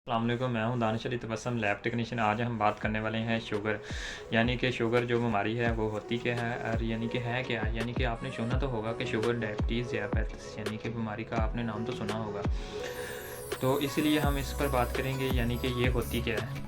अस्सलाम वालेकुम, मैं हूं दानिश अली तबस्सुम, लैब टेक्नीशियन। आज हम बात करने वाले हैं शुगर, यानी कि शुगर जो बीमारी है वो होती क्या है और यानी कि है क्या। यानी कि आपने सुना तो होगा कि शुगर डायबिटीज़ या पैथिस यानी कि बीमारी का आपने नाम तो सुना होगा। तो इसलिए हम इस पर बात करेंगे, यानी कि ये होती क्या है।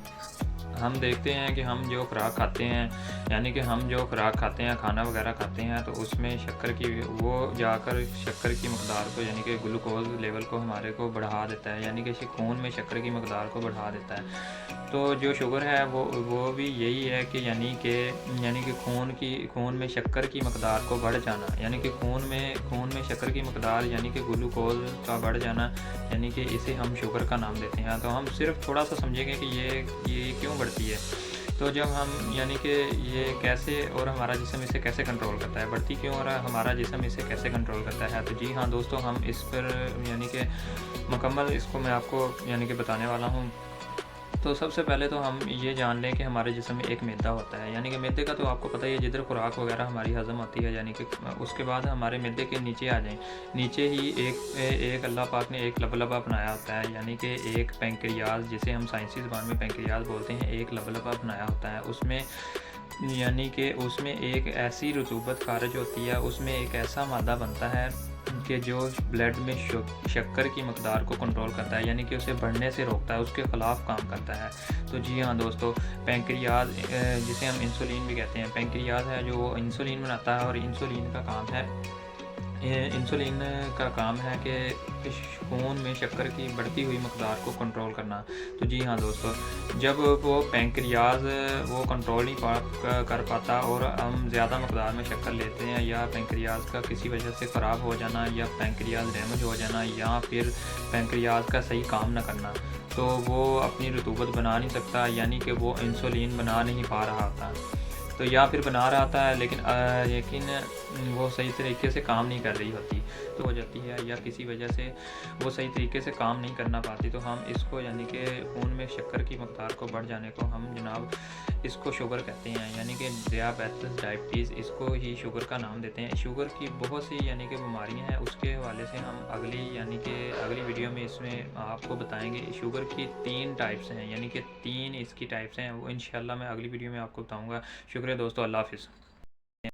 हम देखते हैं कि हम जो खुराक खाते हैं, यानी कि हम जो खुराक खाते हैं, खाना वगैरह खाते हैं, तो उसमें शक्कर की वो जाकर शक्कर की मकदार को, यानी कि ग्लूकोज लेवल को हमारे को बढ़ा देता है, यानी कि खून में शक्कर की मकदार को बढ़ा देता है। तो जो शुगर है वो भी यही है कि यानी कि खून में शक्कर की मकदार को बढ़ जाना, यानी कि खून में शक्कर की मकदार यानी कि ग्लूकोज का बढ़ जाना, यानी कि इसे हम शुगर का नाम देते हैं। तो हम सिर्फ थोड़ा सा समझेंगे कि ये क्यों बढ़ती है। तो जब हम यानी कि ये कैसे और हमारा जिस्म इसे कैसे कंट्रोल करता है, बढ़ती क्यों और हमारा जिस्म इसे कैसे कंट्रोल करता है। तो जी हाँ दोस्तों, हम इस पर यानी कि मुकम्मल इसको मैं आपको यानी कि बताने वाला हूँ। तो सबसे पहले तो हम ये जान लें कि हमारे जिस्म में एक मैदा होता है, यानी कि मैदे का तो आपको पता ही है, जिधर खुराक वगैरह हमारी हज़म होती है, यानी कि उसके बाद हमारे मैदे के नीचे आ जाएं, नीचे ही एक अल्लाह पाक ने एक लबलबा बनाया होता है, यानी कि एक पेंक्रियाज, जिसे हम साइंसी ज़बान में पेंक्रियाज बोलते हैं, एक लबलबा बनाया होता है। उसमें यानी कि उसमें एक ऐसी रतूबत खारिज होती है, उसमें एक ऐसा मादा बनता है कि जो ब्लड में शक्कर की मकदार को कंट्रोल करता है, यानी कि उसे बढ़ने से रोकता है, उसके ख़िलाफ़ काम करता है। तो जी हाँ दोस्तों, पेंक्रियाज जिसे हम इंसुलिन भी कहते हैं, पेंक्रियाज है जो वो इंसुलिन बनाता है, और इंसुलिन का काम है कि खून में शक्कर की बढ़ती हुई मकदार को कंट्रोल करना। तो जी हाँ दोस्तों, जब वो पेंक्रियाज वो कंट्रोल नहीं कर पाता और हम ज़्यादा मकदार में शक्कर लेते हैं, या पेंक्रियाज का किसी वजह से ख़राब हो जाना, या पेंक्रियाज डैमेज हो जाना, या फिर पेंक्रियाज का सही काम न करना, तो वो अपनी रतूबत बना नहीं सकता, यानी कि वो इंसुलिन बना नहीं पा रहा होता। तो या फिर बना रहा था लेकिन वो सही तरीके से काम नहीं कर रही होती, तो हो जाती है, या किसी वजह से वो सही तरीके से काम नहीं करना पाती, तो हम इसको यानी कि खून में शक्कर की मकदार को बढ़ जाने को हम जनाब इसको शुगर कहते हैं, यानी कि दियाबेटिस डायबिटीज़, इसको ही शुगर का नाम देते हैं। शुगर की बहुत सी यानी कि बीमारियां हैं, उसके हवाले से हम अगली वीडियो में इसमें आपको बताएंगे। शुगर की 3 टाइप्स हैं, यानी कि 3 इसकी टाइप्स हैं, वो इंशाल्लाह मैं अगली वीडियो में आपको बताऊँगा। शुक्रिया दोस्तों, अल्लाह हाफ़िज़।